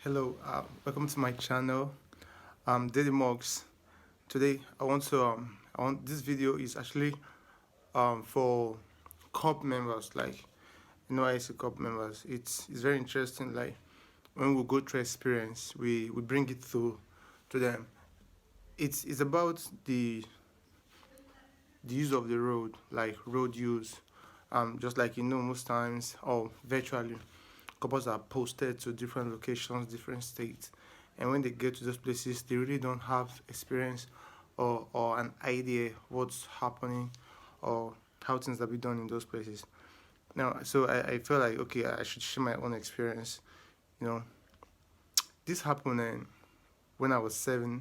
Hello, welcome to my channel. Daily Mugs. Today, I want this video is actually for corp members, like NYSC Corps members. It's very interesting. Like when we go through experience, we bring it through to them. It's about the use of the road, like road use. Just like most times or virtually, couples are posted to different locations, different states, and when they get to those places, they really don't have experience or an idea what's happening or how things are be done in those places. Now, so I feel like okay, I should share my own experience. You know, this happened when I was 7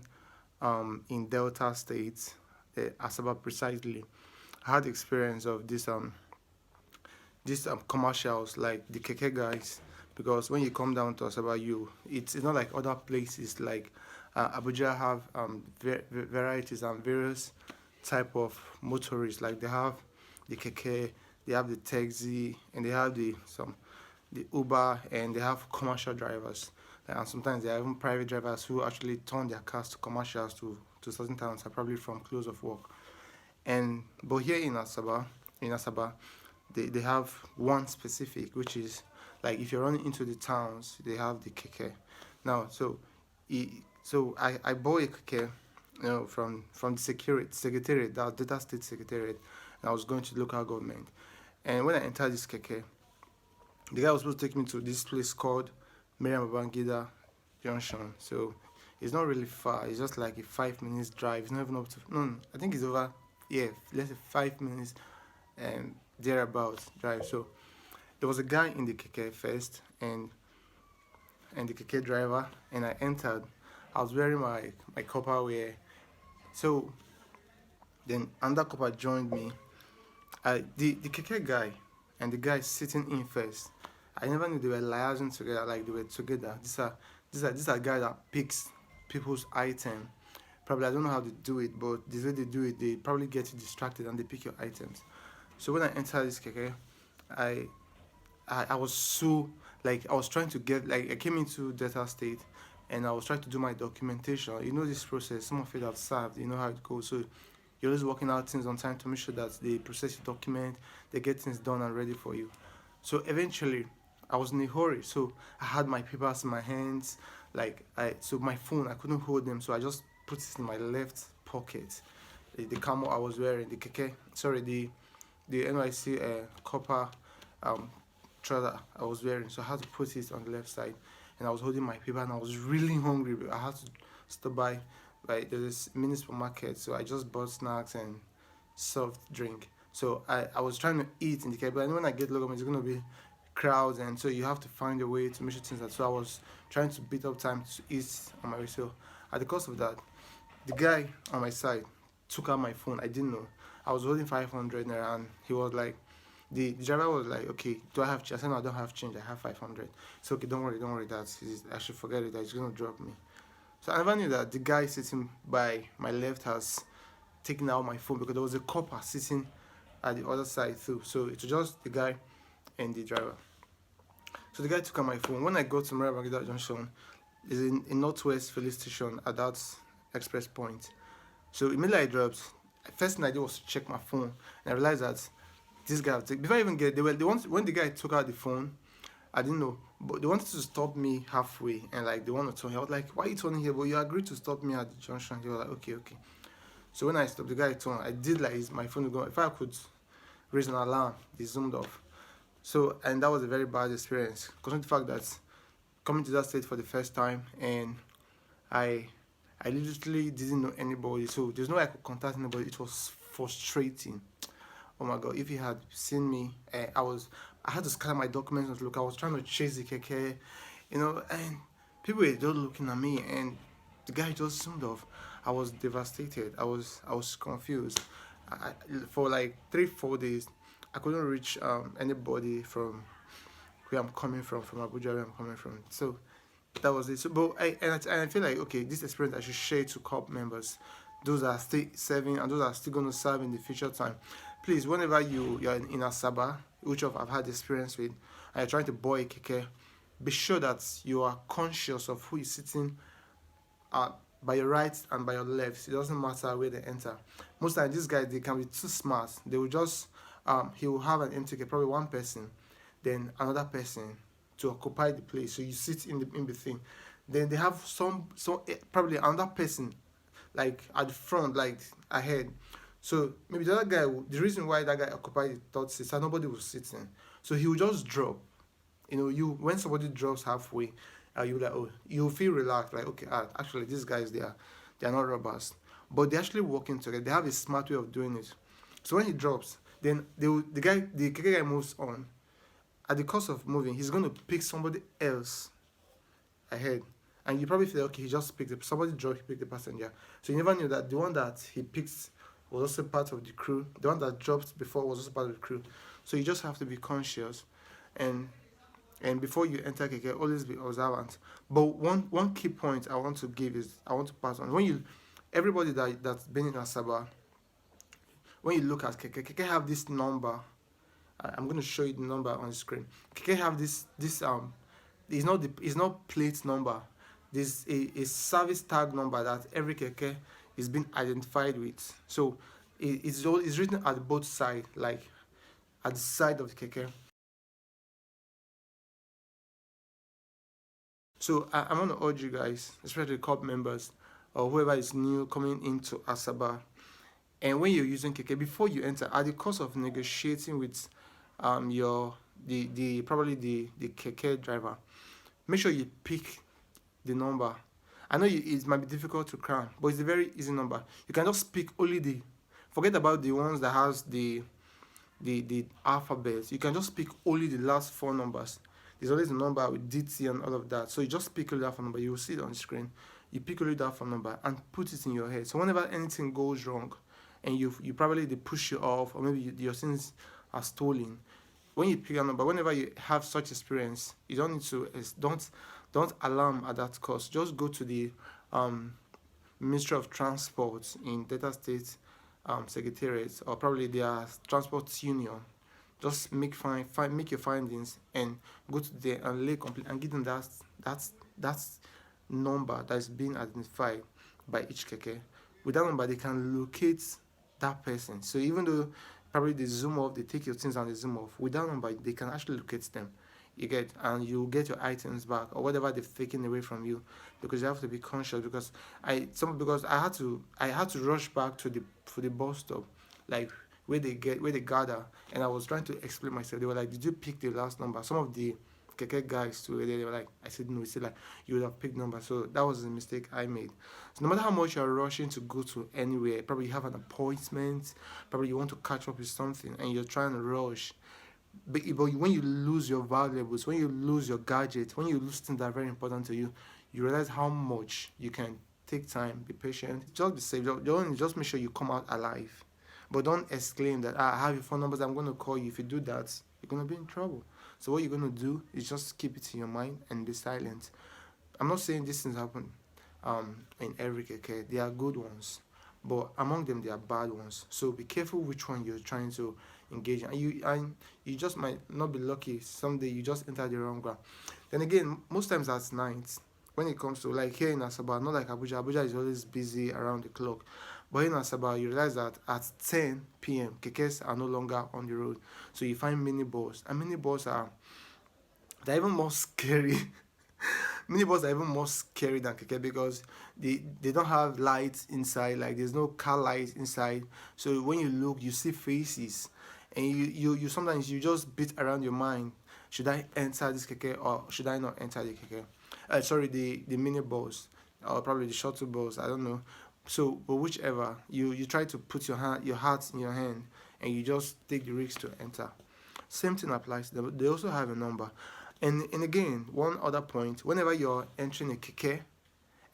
in Delta State, Asaba precisely. I had experience of these commercials like the KeKe guys, because when you come down to Asaba, it's not like other places like Abuja have varieties and various type of motorists. Like they have the KeKe, they have the taxi, and they have the Uber, and they have commercial drivers. And sometimes they are even private drivers who actually turn their cars to commercials to certain towns, are probably from close of work. And but here in Asaba, they have one specific, which is like if you're running into the towns, they have the KeKe. Now, I bought a KeKe, from the secretariat, that Delta State Secretariat, and I was going to the local government. And when I entered this KeKe, the guy was supposed to take me to this place called Miriam Babangida Junction. So it's not really far. It's just like a 5 minutes drive. It's not even up to no. I think it's over. Yeah, let's say 5 minutes and thereabouts drive. So there was a guy in the KeKe first, and the KeKe driver, and I entered. I was wearing my copper wear. So then another copper joined me. The KeKe guy and the guy sitting in first, I never knew they were liaising together, like they were together. These are guys that picks people's item. Probably I don't know how they do it, but the way they do it, they probably get you distracted and they pick your items. So when I entered this KeKe, I was so, like, I was trying to get, like, I came into Delta State and I was trying to do my documentation. You know this process, some of it have served, you know how it goes. So you're always working out things on time to make sure that they process your document, they get things done and ready for you. So eventually, I was in a hurry, so I had my papers in my hands, so my phone, I couldn't hold them, so I just put it in my left pocket. The camo I was wearing, the KeKe, sorry, the NYSC copper trouser I was wearing, so I had to put it on the left side, and I was holding my paper, and I was really hungry. But I had to stop by there's this mini supermarket, so I just bought snacks and soft drink. So I was trying to eat in the KeKe, but I know when I get local, it's gonna be crowds, and so you have to find a way to make sure things that. So I was trying to beat up time to eat on my way. So at the cost of that, the guy on my side took out my phone. I didn't know. I was holding 500 naira, and he was like, the driver was like, okay, do I have change? I said, no, I don't have change. I have 500. So okay, don't worry, I should forget it. That he's gonna drop me. So I never knew that the guy sitting by my left has taken out my phone, because there was a copper sitting at the other side too. So it was just the guy and the driver. So the guy took out my phone. When I got to Marabagida Junction, is in Northwest Filling Station at that express point. So immediately I dropped. First thing I did was to check my phone, and I realized that this guy, before I even get, when the guy took out the phone, I didn't know, but they wanted to stop me halfway, and like they want to turn. I was like, why are you turning here? But you agreed to stop me at the junction. He was like, okay. So when I stopped, the guy turned. I did like my phone was going. If I could raise an alarm, they zoomed off. So, and that was a very bad experience, considering the fact that coming to that state for the first time, and I literally didn't know anybody, so there's no way I could contact anybody. It was frustrating. Oh my god, if he had seen me, I had to scan my documents and look. I was trying to chase the KeKe, and people were just looking at me, and the guy just zoomed off. I was devastated. I was confused. For like 3-4 days, I couldn't reach anybody from where I'm coming from Abuja, where I'm coming from. So that was it. So, but I feel like, okay, this experience I should share to corps members, those that are still serving and those that are still going to serve in the future time. Please, whenever you're in Asaba, which I've had experience with, and you're trying to board a KeKe, be sure that you are conscious of who is sitting uh, by your right and by your left. It doesn't matter where they enter. Most times these guys, they can be too smart. They will just he will have an empty ticket, probably one person, then another person to occupy the place. So you sit in between. Then they have probably another person like at the front, like ahead. So maybe the other guy, the reason why that guy occupied the third seat, so nobody was sitting. So he will just drop. You when somebody drops halfway, you like, oh, you feel relaxed, like, okay, actually these guys, they are not robbers, but they're actually working together. They have a smart way of doing it. So when he drops, then the KK guy moves on. At the cost of moving, he's going to pick somebody else ahead, and you probably feel, okay, he just picked somebody dropped, he picked the passenger. So you never knew that the one that he picked was also part of the crew. The one that dropped before was also part of the crew. So you just have to be conscious, and before you enter KK, always be observant. But one key point I want to give is, I want to pass on. Everybody that's been in Asaba, when you look at KK have this number. I'm going to show you the number on the screen. KK have this it's not plate number. This a service tag number that every KK is being identified with. So it's written at both sides, like at the side of the KK. So I'm going to urge you guys, especially Corps members or whoever is new coming into Asaba, and when you're using KK, before you enter, at the cost of negotiating with probably the KK driver, make sure you pick the number. I know it might be difficult to cram, but it's a very easy number. You can just pick only forget about the ones that has the alphabet. You can just pick only the last 4 numbers. There's always a number with DT and all of that. So you just pick only that phone number. You will see it on the screen. You pick only that phone number and put it in your head. So whenever anything goes wrong, and you probably they push you off, or maybe your things are stolen, when you pick a number, whenever you have such experience, you don't need to don't alarm at that cost. Just go to the Ministry of Transport in Delta State Secretariat, or probably their transport union. Just make your findings and go to there and lay complaint and give them that number that is being identified by each KK. With that number, they can locate that person. So even though probably they zoom off, they take your things and they zoom off, with that number, they can actually locate them. You get, and you get your items back or whatever they've taken away from you, because you have to be conscious. Because I had to rush back to the bus stop, like where they gather, and I was trying to explain myself. They were like, "Did you pick the last number?" Some of the KK guys too, they were like, I said no. He said like, you would have picked number. So that was a mistake I made. So no matter how much you're rushing to go to anywhere, probably you have an appointment, probably you want to catch up with something, and you're trying to rush. But when you lose your valuables, when you lose your gadgets, when you lose things that are very important to you, you realize how much you can take time, be patient, just be safe. Just make sure you come out alive. But don't exclaim that I have your phone numbers, I'm going to call you. If you do that, you're going to be in trouble. So what you're going to do is just keep it in your mind and be silent. I'm not saying these things happen in every KK. They are good ones, but among them, there are bad ones. So be careful which one you're trying to engage in. And you just might not be lucky. Someday you just enter the wrong ground. Then again, most times at night, when it comes to like here in Asaba, not like Abuja. Abuja is always busy around the clock. But in Asaba, you realize that at 10 p.m., KKs are no longer on the road. So you find minibus. And minibus they're even more scary. Minibus are even more scary than KK because they don't have lights inside. Like there's no car lights inside. So when you look, you see faces. And you sometimes you just beat around your mind. Should I enter this KK or should I not enter the KK? Sorry, the minibus or probably the shuttle bus. I don't know. So, but whichever, you try to put your heart in your hand, and you just take the risk to enter. Same thing applies to them. They also have a number. And again, one other point, whenever you're entering a KK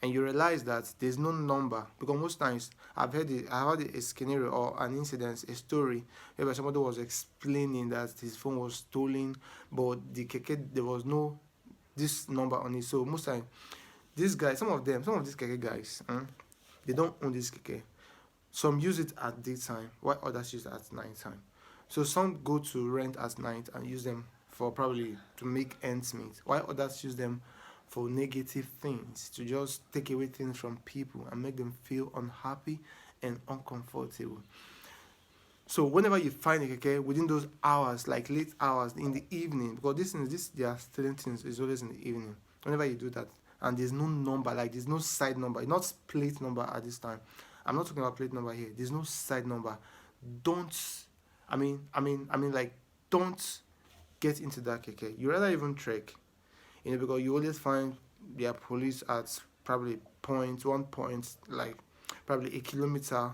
and you realize that there's no number, because most times I've had a scenario or an incident, a story, where somebody was explaining that his phone was stolen, but the KK, there was no this number on it. So most times, these guys, some of these KK guys, they don't own this KK. Some use it at daytime, while others use it at night time. So some go to rent at night and use them for probably to make ends meet, while others use them for negative things, to just take away things from people and make them feel unhappy and uncomfortable. So whenever you find a keke within those hours, like late hours in the evening, because this their student things is always in the evening. Whenever you do that, and there's no number, like there's no side number, not plate number at this time. I'm not talking about plate number here. There's no side number. Don't, like, don't get into that keke. You rather even trek, because you always find their police at probably point, 1 point, like probably a kilometer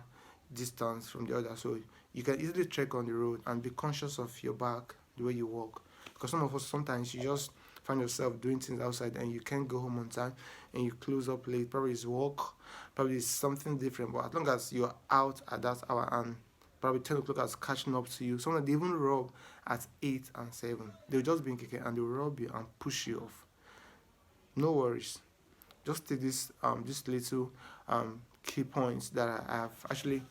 distance from the other. So you can easily trek on the road and be conscious of your back the way you walk. Because some of us, sometimes you just find yourself doing things outside and you can't go home on time and you close up late. Probably it's work, probably it's something different. But as long as you're out at that hour and probably 10 o'clock is catching up to you, sometimes they even rob at 8 and 7. They'll just be in keke and they'll rob you and push you off. No worries. Just take this little key points that I have actually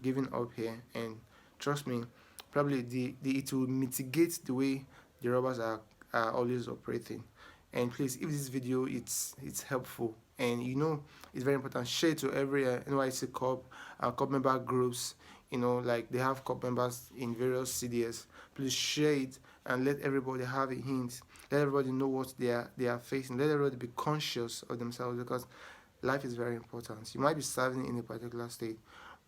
given up here, and trust me, probably it will mitigate the way the robbers are always operating. And please, if this video it's helpful and it's very important, share it to every NYSC Corps member groups. Like they have Corps members in various CDS. Please share it and let everybody have a hint. Let everybody know what they are facing. Let everybody be conscious of themselves, because life is very important. You might be serving in a particular state,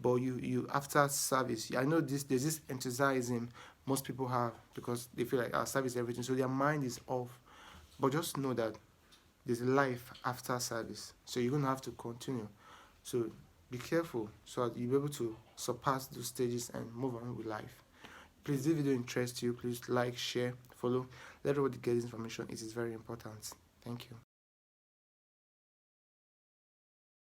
but you after service, I know there's this enthusiasm most people have because they feel like our service is everything, so their mind is off. But just know that there's life after service, so you're gonna have to continue. So be careful so that you'll be able to surpass those stages and move on with life. Please, if this video interests you, please like, share, follow. Let everybody get this information. It is very important. Thank you.